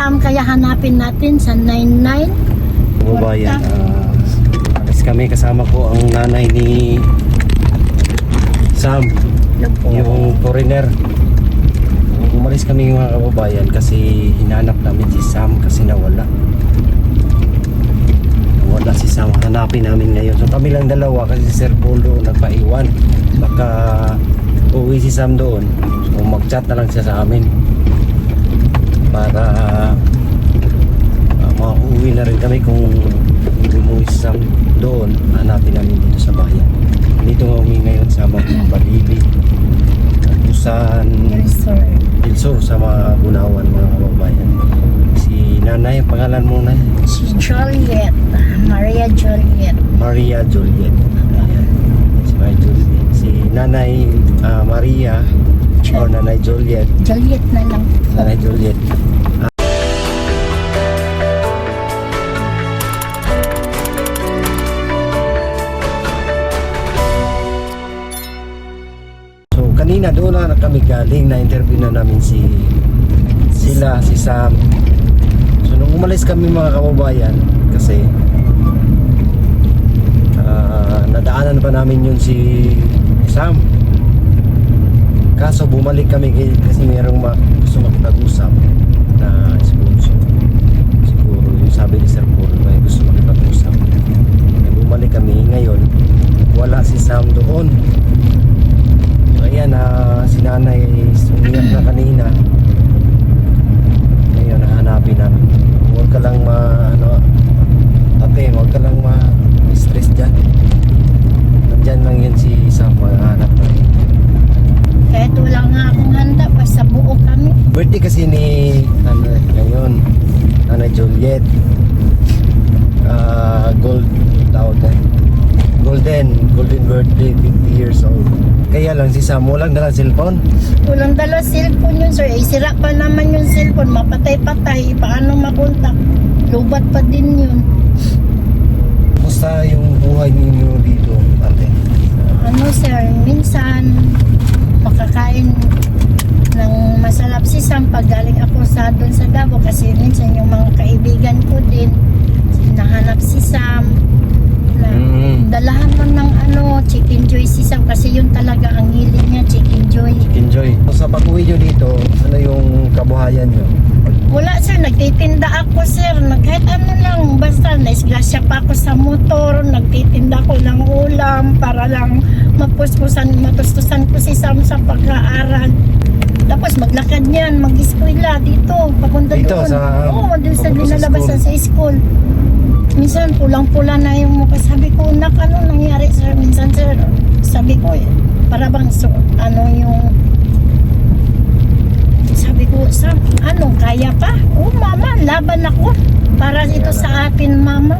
Sam, kaya hanapin natin sa 99. Kababayan, alis kami, kasama ko ang nanay ni Sam, yung foreigner. Umalis kami mga kababayan kasi hinanap namin si Sam kasi nawala si Sam. Hanapin namin ngayon, so kami lang dalawa kasi si Sir Polo nagpaiwan. Baka uwi si Sam doon, so mag-chat na lang siya sa amin para mauwi na rin kami. Kung umuwi si Sam doon, hanapin namin dito sa bayan. Dito kami ngayon sa mga Balibi, Busan, Ilsur sa mga Gunawan mga kababayan. Si nanay, pangalan mo na? Si Juliet, Maria Juliet. Maria Juliet. Ayan. Si Maria Juliet. Si nanay Maria o nanay Juliet. Juliet na lang. Nanay Juliet. So kanina doon na kami galing, na interview na namin si Sam. So nung umalis kami mga kababayan, kasi nadaanan pa namin yun si Sam. Kaso bumalik kami kasi mayroong gusto makipag-usap na sponsor. Siguro yung sabi ni Sir Paul, may gusto makipag-usap. Bumalik kami ngayon, wala si Sam doon. So ayan, si nanay umiyak na kanina. Ngayon hahanapin namin. Huwag ka lang huwag ka lang stress dyan. Nandyan lang yan si Sam, mahanap na rin. Kahit wala nga akong handa, basta buo kami. Birthday kasi ni ngayon, Nanay Juliet. Golden birthday, 50 years old. Kaya lang si Sam walang dalang cellphone. Walang dala cellphone yun, sir. Sira pa naman yung cellphone, mapatay-patay. Paano makontak? Lubat pa din yun. Kumusta yung buhay ninyo dito, ate? Ano, sir, minsan makakain ng masarap si Sam pag galing ako doon sa Davao, kasi minsan yung mga kaibigan ko din nahanap si Sam na dalahan mo ng chicken joy si Sam, kasi yun talaga ang hilig niya, chicken joy. Enjoy. Sa pag-uwi nyo dito, ano yung kabuhayan nyo? Wala, sir, nagtitinda ako, sir, kahit ano lang, basta naisgrasya pa ako sa motor, nagtitinda ko ng ulam para lang matustusan ko si Sam sa pag-aaral. Tapos maglakad niyan, mag-eskwela dito, papunta Dito, doon. sa Doon sa papunta sa dinalabasan sa school. Minsan pulang-pula na yung mukha. Sabi ko, nak, ano nangyari, sir? Minsan, sir, sabi ko, para bang sabi ko, Sam, kaya pa? Mama, laban ako para ito sa atin, mama.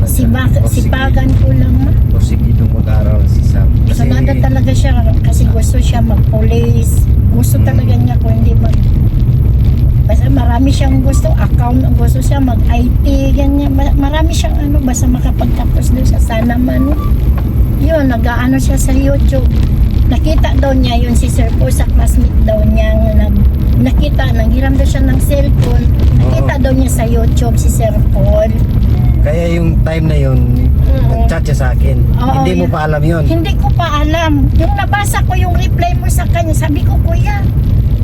Sipagan ko lang, ma. O sige, itong mag-aaral si Sam. Sanada talaga siya kasi gusto siya mag-police. Gusto talaga niya kung hindi basta marami siyang gusto, gusto siya mag-IT, ganyan. Marami siyang basta makapagtapos doon sa sana man. Yun, nag-aano siya sa YouTube. Nakita daw niya yun si Sir Paul sa classmate daw niya. Nakita, nanghiram daw siya ng cellphone. Nakita daw niya sa YouTube si Sir Paul. Kaya yung time na yun, nag-chat siya sa akin. Hindi mo pa alam yun? Hindi ko pa alam. Yung nabasa ko yung reply mo sa kanya, sabi ko, kuya,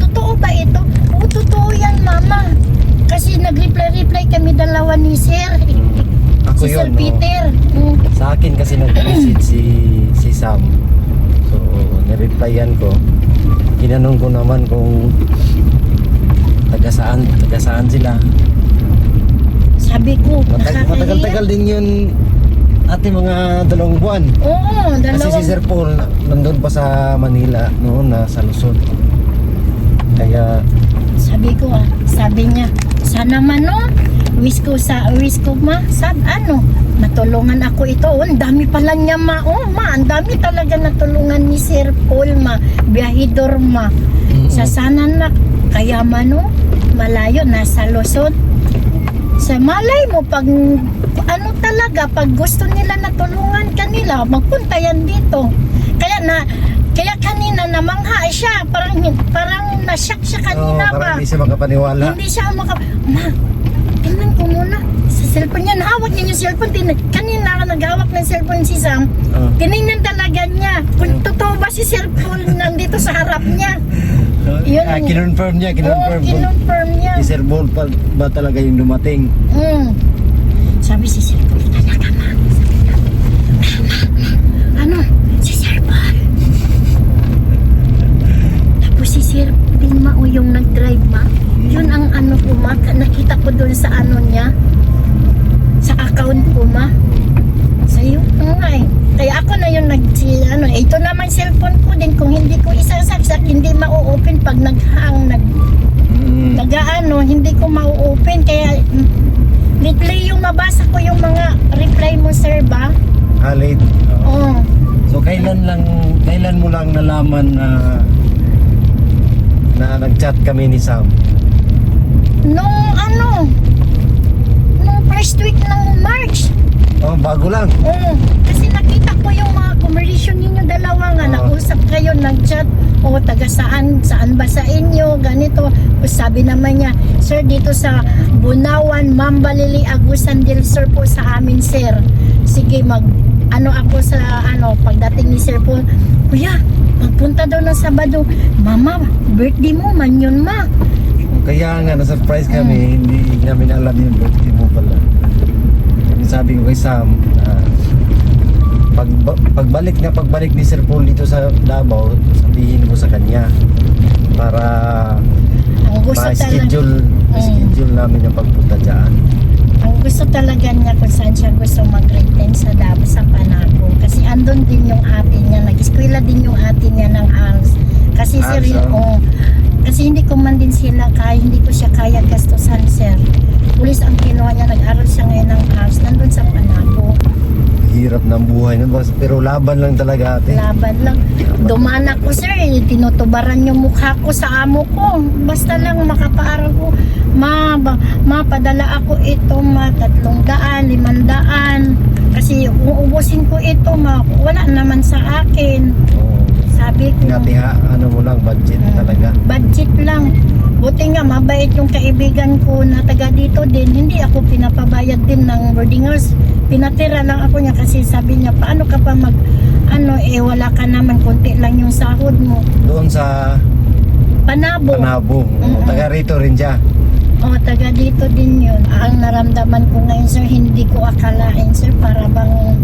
totoo ba ito? Oo, totoo yan, mama. Kasi nag-reply kami dalawa ni Sir. Ako si yun, Sir Peter. Sa akin kasi nag-message si Sam. So, nireplyan ko. Tinanong ko naman kung taga saan sila. Sabi ko, matagal-tagal din yun, ate, mga 2 buwan. Oo, Kasi si Sir Paul nandun pa sa Manila noon, sa Luzon. Kaya sabi niya, sana man wish ko ma, matulungan ako ito. Ang dami pala niya, ma. Ma, ang dami talaga natulungan ni Sir Paul, ma. Biyahidor, ma. Sa sana na, kaya malayo, nasa Luzon. Sa malay mo, pag pag gusto nila na tulungan kanila, magpunta yan dito. Kaya Kaya kanina namangha siya, parang nasyak siya kanina ba? Parang hindi siya makapaniwala. Hindi siya ma, tingnan ko muna. Sa cellphone niya, nahawak niya yung cellphone. Kanina ka naghawak ng cellphone si Sam. Tinignan talaga niya. Kung totoo ba si cellphone nandito sa harap niya. Yun. Kinonfirm niya, Oo, kinonfirm niya. Si Sir Bol ba talaga yung dumating? Sabi si Sir Paul, talaga ma. Ano? Si Sir Paul. Tapos si Sir din ma o yung nag-drive ma. Yun ang ano ko ma. Nakita ko doon sa ano niya. Sa account ko ma. So yun nga eh. Kaya ako na yung ito naman cellphone ko din. Kung hindi ko isasaksak, hindi ma-open pag nag-ano, hindi ko ma-open. Kaya lately yung mabasa ko yung mga reply mo sir ba? Late. Oo. So kailan mo lang nalaman na nag-chat kami ni Sam? Nung first week ng March. Bago lang. Oo. Kasi nakita ko yung mga conversation ninyo dalawa nga. Nag-usap kayo, nag-chat. Taga saan ba sa inyo? Ganito. Sabi naman niya, sir, dito sa Bunawan, Mambalili, Agusan del Sur po sa amin, sir. Sige, ako sa pagdating ni Sir Paul, kuya, magpunta daw ng Sabado. Mama, birthday mo man yun, ma. Kaya nga, na-surprise kami. Hindi namin alam yung birthday mo pala. Sabi ko kay Sam, pagbalik ni Sir Paul dito sa Davao, sabihin mo sa kanya para ma-schedule namin yung pagpunta dyan. Ang gusto talaga niya kung saan siya gusto mag-retain sa Davao, sa Panago. Kasi andun din yung ate niya, nag-eskwela din yung ate niya ng ALS. Kasi sir, kasi hindi ko man din sila kaya, hindi ko siya kaya gastusan sir. Pulis ang kinuha niya, nag-aral siya ngayon ng ALS, nandun sa Panago. Hirap ng buhay na boss, pero laban lang talaga ate. Laban lang. Dumaan ako sir, tinutubaran yung mukha ko sa amo ko. Basta lang makapaaral ko. Mapadala ako ito, 300, 500. Kasi uubusin ko ito, wala naman sa akin. Sabi ko. Ano mo lang, budget talaga. Budget lang. Buti nga, mabait yung kaibigan ko na taga dito din. Hindi ako pinapabayad din ng boarding house. Pinatira lang ako niya kasi sabi niya, paano ka pa wala ka naman, konti lang yung sahod mo. Doon sa Panabo. Taga rito rin siya. Taga dito din yun. Ang naramdaman ko ngayon sir, hindi ko akalain sir, para bang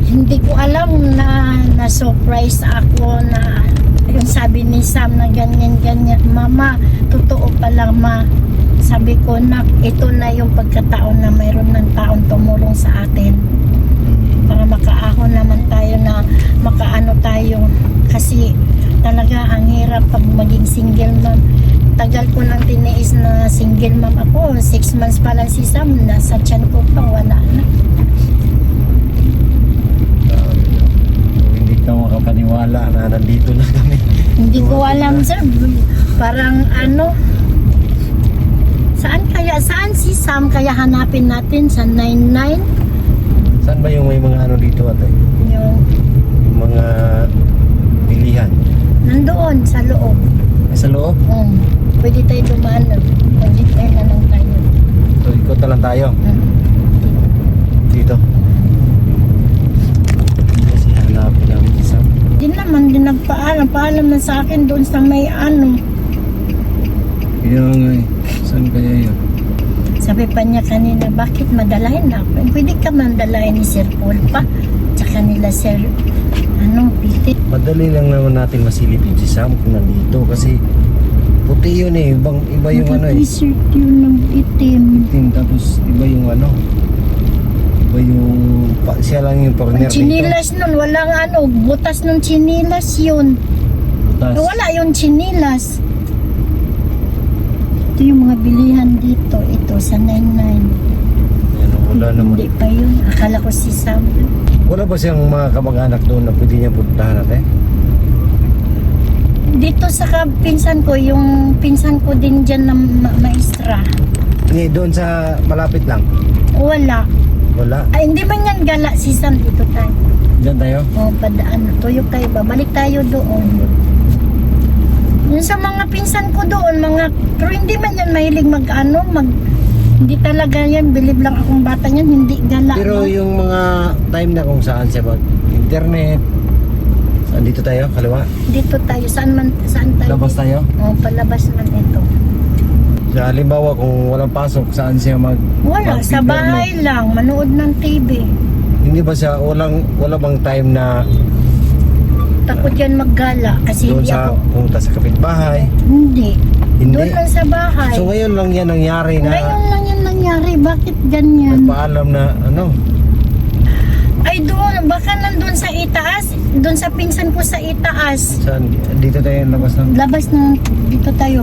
hindi ko alam na surprise ako na yung sabi ni Sam na ganyan. Mama, totoo pala ma. Sabi ko, nak, ito na yung pagkataon na mayroon ng taong tumulong sa atin. Para makaahon naman tayo na makaano tayo. Kasi talaga ang hirap pag maging single mom. Tagal ko nang tiniis na single mom ako. 6 months pa lang si Sam. Nasa tiyan ko pa, wala na. Hindi ka makapaniwala na nandito na kami. Hindi ko alam sir. Parang saan si Sam kaya hanapin natin sa 99? Saan ba yung may mga dito ate? Yung Mga bilihan. nandoon sa loob. Sa loob? Pwede tayo dumaan. Pwede na lang tayo. So ikot na lang tayo. Dito. Kasi hanapin namin si Sam. Di naman din nagpaalam. Paalam na sa akin doon sa may Yung saan kaya yun? Sabi pa niya kanina, bakit madalahin na ako? Pwede ka mandalahin ni Sir Paul pa. Tsaka nila Sir, Pitit. Madali lang naman natin masilip yun si Sam kung nandito kasi puti yun eh. Iba yung T-shirt yun ng itim. itim tapos iba yung iba yung siya lang yung partner dito. Chinilas nun, walang butas ng chinilas yun. Butas. Wala yung chinilas. Ito yung mga bilihan dito. Ito sa 99. Wala naman. Hindi pa yun. Akala ko si Sam. Wala ba siyang mga kamag-anak doon na pwede niya puntahan natin? Dito sa pinsan ko, yung pinsan ko din dyan na maestra. Doon sa malapit lang? Wala. Wala. Ay, hindi man yan gala si Sam dito tayo. Diyan tayo. O, padaan. Tuyok tayo. Babalik tayo doon. Yung sa mga pinsan ko doon, pero hindi man yan mahilig hindi talaga yan, believe lang akong bata yan, hindi gala. Pero no? yung mga time na kung saan siya mag-internet, saan dito tayo? Kaliwa? Dito tayo, saan tayo? Labas tayo? O, palabas man ito. Sa halimbawa kung walang pasok, saan siya Wala, sa mag-internet? bahay lang, manood ng TV. Hindi ba siya, wala bang time na Takot yan maggala kasi doon hindi sa ako, pumunta sa kapitbahay? hindi. Hindi. Doon lang sa bahay. So ngayon lang yan nangyari na Ngayon lang yan nangyari, bakit ganyan? nagpaalam na ano? Ay doon, baka nandun sa itaas, doon sa pinsan ko sa itaas. Saan? Dito tayo labas ng... Labas na, dito tayo.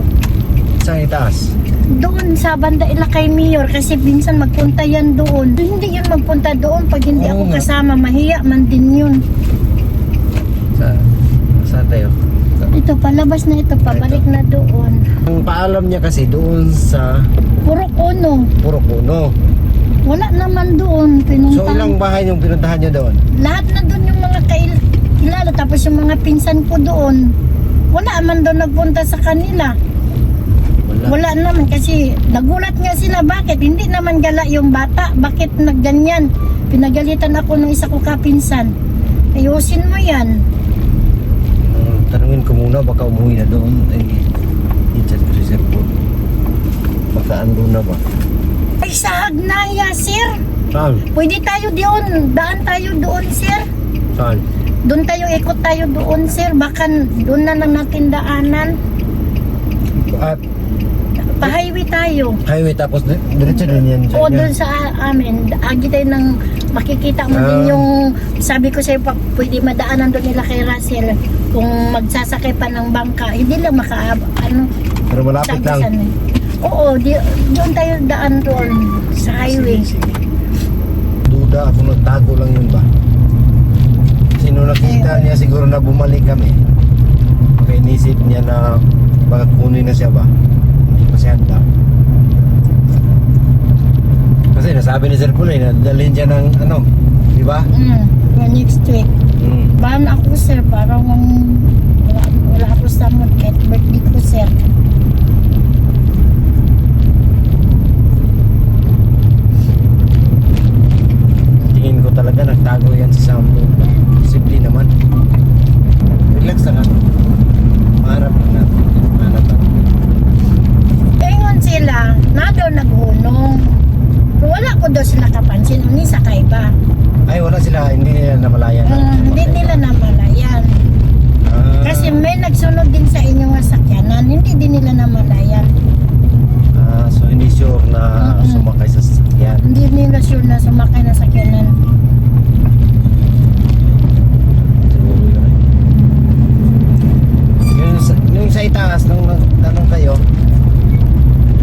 Saan itaas? Doon sa banda Ilakay Mayor kasi minsan magpunta yan doon. Hindi yun magpunta doon pag hindi Oo ako nga. kasama, mahiya man din yun. Saan tayo? Ito, palabas na ito, pabalik na doon. Ang paalam niya kasi doon sa Puro kuno. Puro Puno. Wala naman doon. So Pinuntahan. ilang bahay yung pinuntahan niyo doon? Lahat na doon yung mga kilala. Tapos yung mga pinsan ko doon. Wala man doon nagpunta sa kanila. Wala naman kasi nagulat nga sila. Bakit? Hindi naman gala yung bata. Bakit nagganyan? Pinagalitan ako ng isa ko kapinsan. Ayusin mo yan. Tanungin ko muna baka umuwi na doon. Ay, i-chat ko si Sir Paul. Baka ando na ba? Ay, sa Hagnaya, sir. Saan? Pwede tayo doon. Daan tayo doon, sir. Saan? Doon tayo, ikot tayo doon, sir. Baka doon na lang natin daanan. At Pa-highway tayo. highway tapos diretso din yan sa O inyo. doon sa amin, agi tayo ng makikita mo din yung sabi ko sa'yo, pwede madaanan doon nila kay Russell kung magsasakay pa ng bangka. Hindi lang Pero malapit lang. Oo, doon tayo daan doon sa highway. Duda ako nagtago lang yun ba? Sino nakita niya siguro na bumalik kami. Kaya inisip niya na baka kunin na siya ba? Hindi pa siya handa. Kasi nasabi ni Sir Paul na dalhin siya ng ano, di ba? Next week. Bahan ako, sir, parang wala ako sa mood kahit birthday ko, sir. Tingin ko talaga nagtago yan si Sambo. Simple naman. Relax na lang. Maharap na natin. Maharap na. Ingon sila, na daw naghunong. Pero wala ko daw sila kapansin, uni sakay ba? Ay wala sila, hindi nila namalayan. Hindi nila namalayan. Kasi may nagsunod din sa inyong sakyanan, hindi din nila namalayan. So hindi sure na sumakay sa sasakyan. Hindi nila sure na sumakay na sakyanan. Siguro yun. Yung sa itaas, nung nagtanong kayo,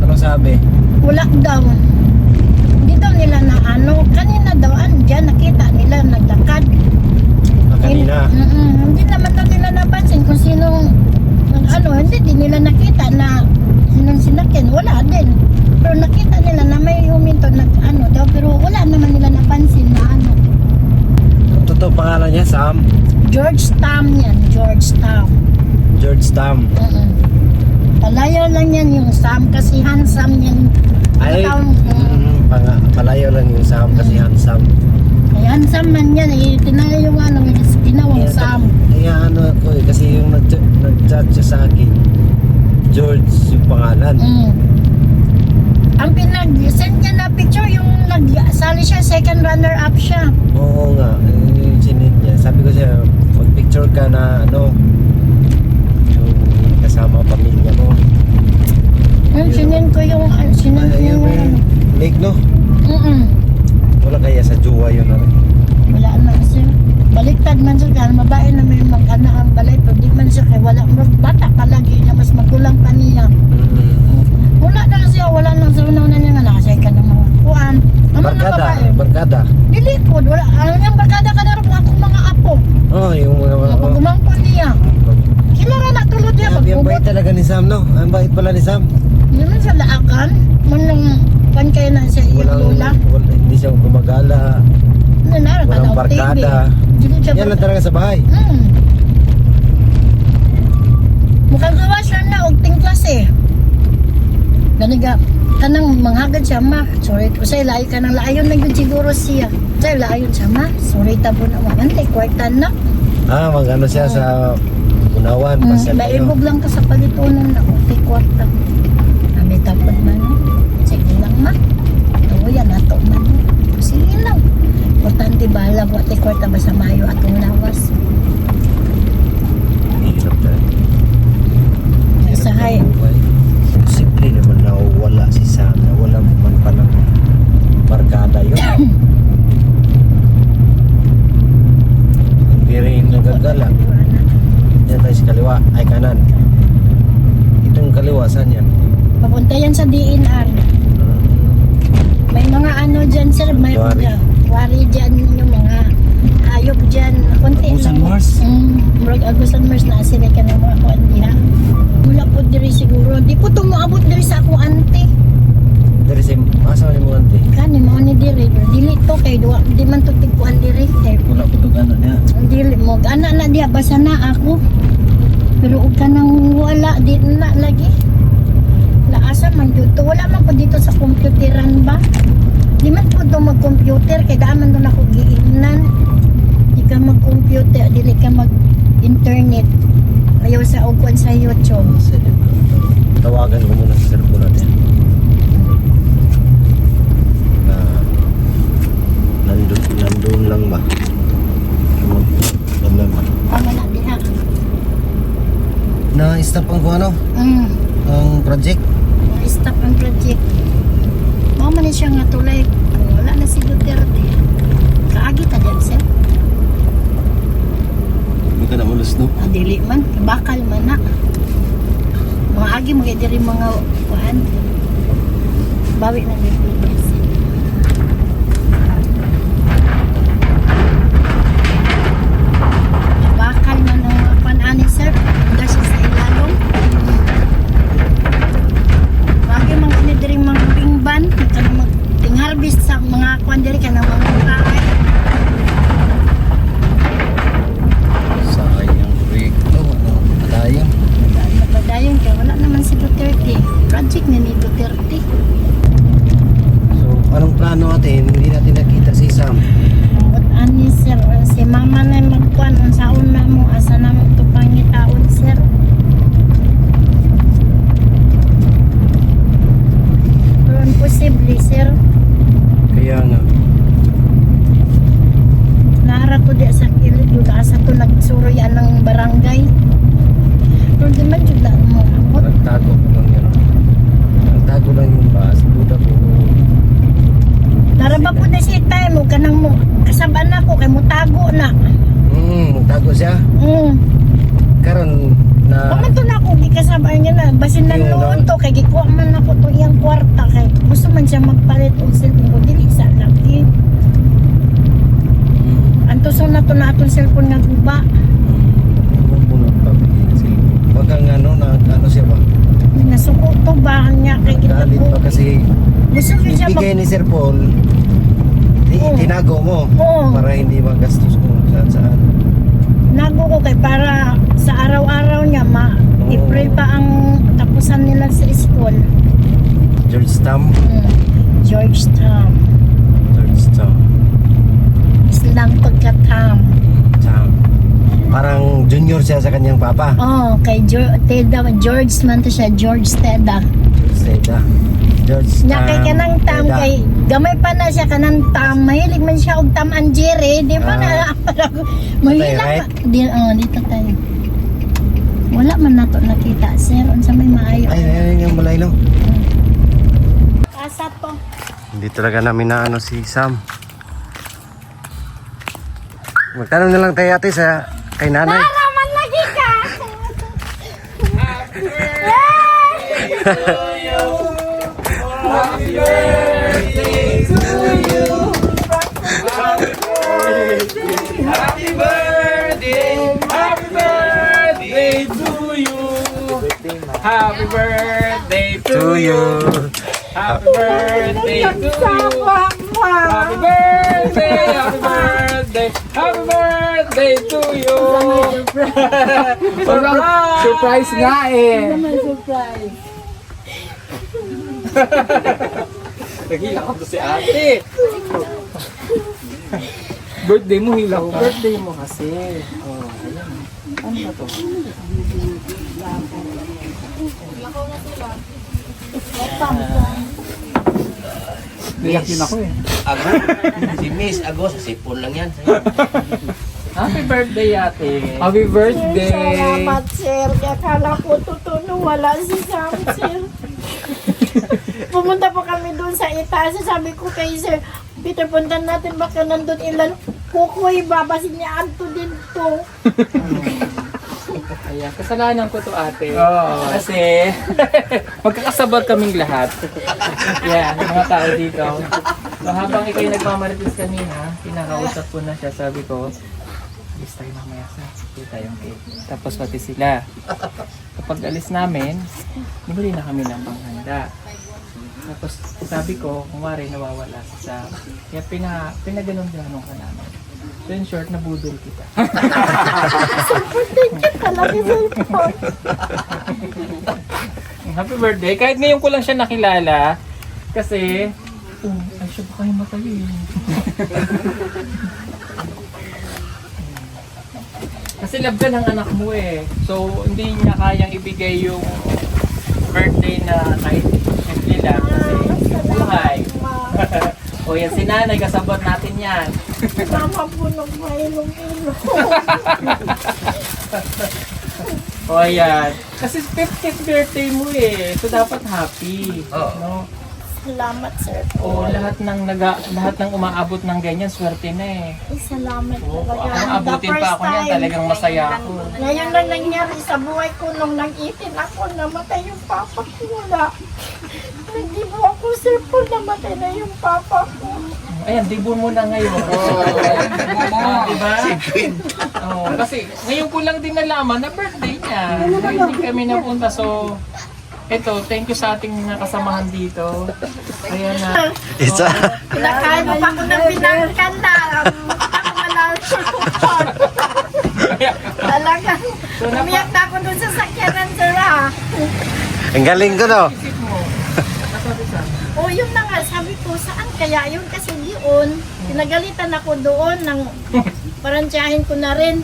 anong sabi? Wala daw. Hindi daw nila na kanina daw, dyan nakita nila naglakad. Kanina. Hindi naman daw nila napansin kung sinong, hindi din nila nakita na sinong sinakyan. Wala din. Pero nakita nila na may huminto daw, pero wala naman nila napansin na Ang totoo pangalan niya, Sam? George Tam yan, George Tam. George Tam. Palayo lang yan yung Sam kasi handsome yan. Ay, palayo lang yung Sam kasi handsome. Ay, handsome man yan eh. Tinaya yung ginawang Sam. Kaya ako kasi yung nag-chat siya sa akin, George yung pangalan. Ang pinag-send niya na picture yung nagsali siya, second runner-up siya. Oo nga, yung sinit niya. Sabi ko siya, mag-picture ka na yung kasama pamilya mo. Sinin ko yung Lake, no? Mm-mm. Wala kaya sa Juwa yun, ano? Wala na siya. Baliktad man siya, kaya mabae na may mag-anak ang balay, pero di man siya, kaya wala, bata palagi na mas magulang pa niya. Wala na siya, wala lang sa una niya nga nakasay ka ng mga kuhan. Ang mga babae. Barkada. Dili po, wala. Ang barkada ka na rin akong mga apo. Oh, yung mga... Pagumangkon niya. Kilala na tulad niya, Ang bait magpubot. talaga ni Sam, no? Ang bait pala ni Sam. Yun lang sa laakan. Man lang, kayo na siya iyong lola. Hindi siya gumagala. na Walang barkada. Yan lang talaga sa bahay. Mukhang gawas lang na og tingklas eh. Ganiga, kanang manghagad siya ma. Sorry ko say layo ka nang laayon na yun siguro siya. Say layon siya ma. Sorry tabo na mamantay kwarta na. Mag-ano siya sa unawan. Pasyal kayo. Maibog lang ka sa palitunan na kung kwarta. Kami tapad man. Sige lang ma. Oo yan ato man. Sige lang. Importante bala buat kwarta ba sa mayo atong lawas. Hirap talaga. Sahay. Simple naman na wala si Sam. Wala man pa ng barkada yun. Hindi rin nagagala. Yan tayo sa kaliwa. Ay kanan. Itong kaliwa saan yan? Papunta yan sa DNR. May mga ano dyan sir, may wari dyan yung mga hayop dyan. Konti Agusan lang. Mars? Murag Agusan Mars na sila ka ng mga kuwan diha. Mula po diri siguro. Di po tumuabot diri sa akong ante. Dari sa asa mo ante? Kani mo ni diri. Dili to kay duwa. Di man to tigkuan diri. Kay Wala po itong ano niya. dili mo. Ana na diha basa na ako. Pero ug kanang wala di na lagi. Laasa man jud to. Wala man po dito sa computeran ba? Di man po to mag-computer kay daaman doon ako giingnan. Di ka mag-computer, dili ka mag-internet. Ayaw sa ugkuan sa YouTube. Tawagan ko muna sa cellphone natin. Na nandun lang ba? Nandun ba? Ama na diha. Na-stop ang kung ano? Ang project? Stop ang project. Mao man ni siya nga tulay. Wala na si Duterte. Kaagi ta dyan sir. Hindi ka na ulos no? Dili man, bakal man na. Mga agi mga diri mga kuan. Bawi na ni Pilipinas. Bakal man ang mga kuan ani sir. Hanggang siya sa ilalong. Bagi mga ini diri mga pingban, kanang mag harvest sa mga kuan diri kanang mga kaay. Sayang proyekto. Madayang. Napadayon kaya wala naman si Duterte. Project na ni Duterte. So, anong plano natin? Hindi natin nakita si Sam. But ani sir, si mama na magkuan sa una mo asa na mo to pangitaon sir. Pero imposible sir. Kaya nga. Nara to di sa kilid yun asa to nagsuroy anang barangay. Pero di man yun lang mo. Nagtago ko lang yan. Nagtago lang yung bus. Duda ko. Naraba po na si time mo kanang mo kasaban ako kay mo tago na. Nagtago siya. Karon na Pamanto na ako gikasabayan niya na basin na Yung noon to kay gikuha man ako to iyang kwarta kay gusto man siya magpalit og cellphone ko dili sa laki. Antuson na to na atong cellphone nga guba. Baka nga ano siya ba? Nasuko to ba niya kay Galit gitago. pa kasi Gusto ko siya ibigay ni Sir Paul. Oo. Tinago mo. Oo. Para hindi magastos kung saan. Nago ko kay para sa araw-araw niya Oo. April pa ang tapusan nila sa school. Georgetown. Georgetown. Georgetown. Islang pagkatam. Parang junior siya sa kanyang papa. Oh, kay Teda, George man to siya, George Teda. George Nya kay kanang tam Teda. kay gamay pa na siya kanang tam, mahilig man siya og tam ang Jerry, di ba na mahilig right? dito tayo. Wala man nato nakita, sir, unsa may maayo. Ay, yung balay lang. Asa to? Hindi talaga namin na ano si Sam. Magtanong na lang tayo ate sa kay nanay. Naman lagi ka. Happy birthday to you. Happy birthday to you. Happy birthday to you. Happy birthday! Happy birthday! Happy birthday to you! Surprise! Surprise nga eh! Naman surprise. Naghila ko to si ate. Birthday mo, hila ko. Birthday mo kasi. Oh, ayan. Ano ba to? Niyakin ako eh. Ago? Si Miss Ago, sa sipon lang yan. Happy birthday ate. Happy birthday. Salamat, sir. Akala ko tutuno, wala si Sam, sir. Pumunta po kami doon sa itaas. Sabi ko kay sir, Peter, puntan natin baka nandun ilan. Kukoy, babasin niya Anto din to. Ayan, kasalanan ko to ate. Kasi magkakasabar kaming lahat. Yan, mga tao dito. So habang ikaw'y nagmamarites kanina, pinakausap ko na siya. Sabi ko, alis tayo mamaya sa tayong cake. Tapos pati sila. Kapag alis namin, bumili na kami ng panghanda. Tapos sabi ko, kung wari nawawala si Sam. Kaya pinaganon-ganon ka namin. So in short, nabudol kita. Kalaki, sir. Happy birthday. Kahit ngayon ko lang siya nakilala. Kasi, ay siya ba kayo matayin? Kasi love ka ng anak mo eh. So, hindi niya kayang ibigay yung birthday na kahit simple lang. Kasi, buhay. O yan, si nanay, kasabot natin yan. Mama po nung mailong-ilong. O yan. Kasi 50th birthday mo eh. So, dapat happy. Oo. No? Salamat, sir. O lahat ng umaabot ng ganyan, swerte na eh. Ay, salamat talaga. Kung abutin pa ako niyan, talagang masaya ako. Ngayon lang nangyari sa buhay ko nung nag-itin ako, namatay yung papa ko. Wala. Hindi mo ako, sir, po namatay na yung papa ko. Ayan, dibo mo na ngayon. Diba? Oh, kasi ngayon ko lang din nalaman na birthday niya. Hindi kami napunta. So, eto, thank you sa ating nakasamahan dito. Ayan na. Isa. Pinakain mo pa ako ng binangkan na. Ako malalakot. Talagang, umiyak na ako dun sa sakyanan, sir, ha? Ang galing ko, no? Isip mo. Nasabi sa O, yun na nga, sabi ko, saan kaya yun? Kasi yun, pinagalitan ako doon, nang parantyahin ko na rin.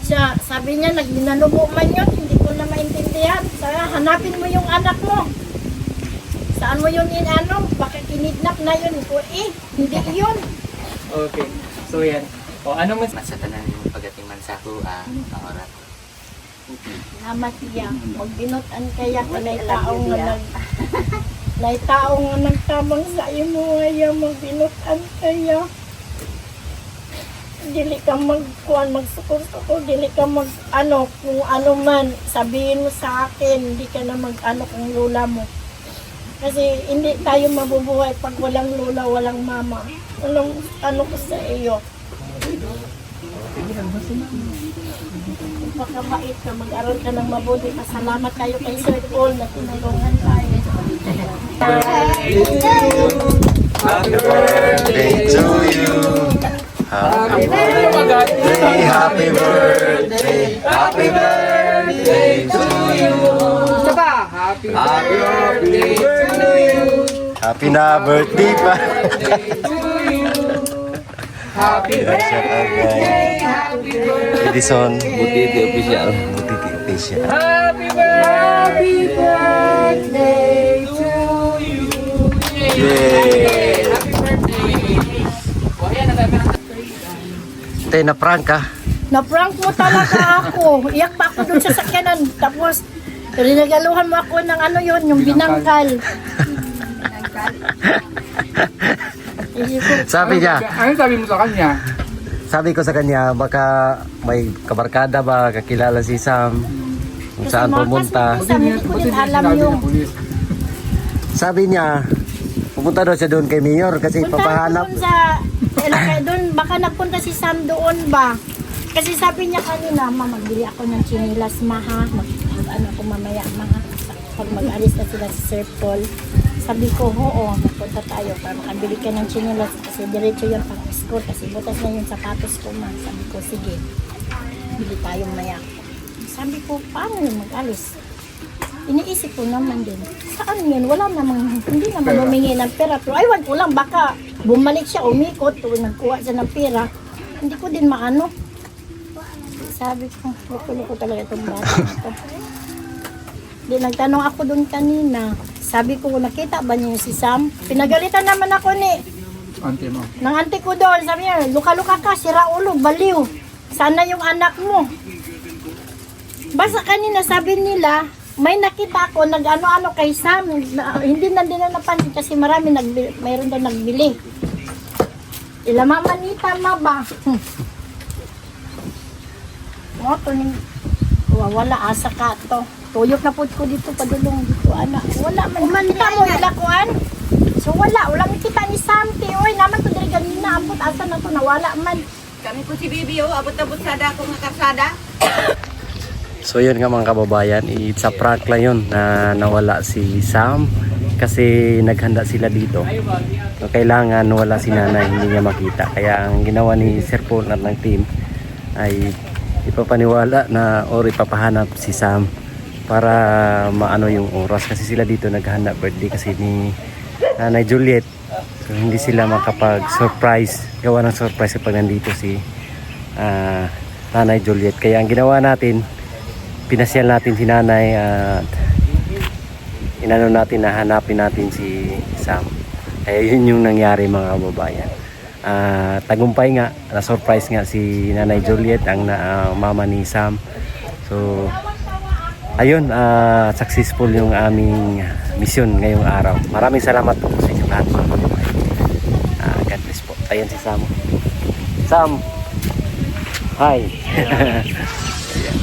Siya, sabi niya, naglinalubo man yun, hindi ko na maintindihan. Saya, hanapin mo yung anak mo. Saan mo yun inano? Baka kinidnap na yun. O, hindi yun. Okay. So, yan. O, ano mo? Masatanan yung pagatiman sa ako, ang oras. Salamat iya. Magbinutan kaya kanay taong nga nay taong nga nagtabang sa imoaya magbinutan kaya. Dili ka magkuan magsukol-sukol, dili ka mag ano kung ano man sabihin mo sa akin, hindi ka na mag ano kung lola mo. Kasi hindi tayo mabubuhay pag walang lola, walang mama. Walang ano ko sa iyo. Pagkabait ka, mag-aral ka ng mabuti. Pasalamat kayo kay Sir Paul na tinulungan tayo. Happy birthday to you. Happy birthday, happy birthday, happy birthday to you. Happy birthday to you. Happy na birthday pa. Happy birthday. Happy Edison. Butiti official. Butiti official. Happy birthday to you. Yay! Happy birthday. O ayan, nagami na. Tayo na prank ka. Na-prank mo talaga ako. Iyak pa ako dun sa sakyanan. Tapos, rinagaluhan mo ako ng ano yun, yung binangkal. Sabi niya, Ano sabi mo sa kanya? sabi ko sa kanya, baka may kabarkada ba, kakilala si Sam, kung saan pumunta. Sabi ko din alam yung Sabi niya, pupunta daw siya doon kay Mayor kasi punta papahanap. doon sa doon, baka nagpunta si Sam doon ba? Kasi sabi niya kanina, ma, magbili ako ng chinilas, ma, ha? Ano ko mamaya, ma, ha? Pag mag-alis na sila si Sir Paul. Sabi ko, oo, magpunta tayo para makabili ka ng chinelas kasi diretso yung pang-school kasi butas na yung sapatos ko ma. Sabi ko, sige, bili tayo maya. Sabi ko, paano yung mag-alis? Iniisip ko naman din, saan yun? Wala namang, hindi naman humingi ng pera. Pero aywan ko lang, baka bumalik siya, umikot, o nagkuha siya ng pera. Hindi ko din maano. Sabi ko, loko-loko talaga itong bata na ito. Di nagtanong ako doon kanina. Sabi ko, nakita ba niyo si Sam? Pinagalitan naman ako ni Ante mo. ng auntie ko doon. Sabi niya, luka-luka ka, sira ulo, baliw. Sana yung anak mo. Basta kanina sabi nila, may nakita ako nag-ano-ano kay Sam. Hindi na din na napansin kasi marami mayroon daw nagbili. Ila mamanita ma ba? Mo to ning wala asa ka to. Tuyok na pud ko dito padulong dito anak. Wala man manita mo ila kuan. So wala kita ni Santi. Oy naman to diri ganina ambot asa na to nawala man. Kami po si Bibi, abot-abot sada akong karsada. So yun nga mga kababayan, it's a prank lang yun na nawala si Sam kasi naghanda sila dito. So, kailangan wala si nanay, hindi niya makita. Kaya ang ginawa ni Sir Paul at ng team ay ipapaniwala na or ipapahanap si Sam para maano yung oras kasi sila dito naghanda birthday kasi ni Nanay Juliet. So hindi sila makapag-surprise, gawa ng surprise kapag nandito si Nanay Juliet. Kaya ang ginawa natin, pinasyal natin si nanay at inano natin na hanapin natin si Sam. Kaya yun yung nangyari mga kababayan. Tagumpay nga, na-surprise nga si Nanay Juliet, ang mama ni Sam. So, ayun, successful yung aming mission ngayong araw. Maraming salamat po sa inyo lahat mga kababayan. God bless po. Ayan si Sam. Sam! Hi! Ayan.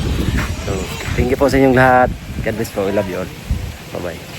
So, thank you po sa inyong lahat. God bless po. We love you all. Bye-bye.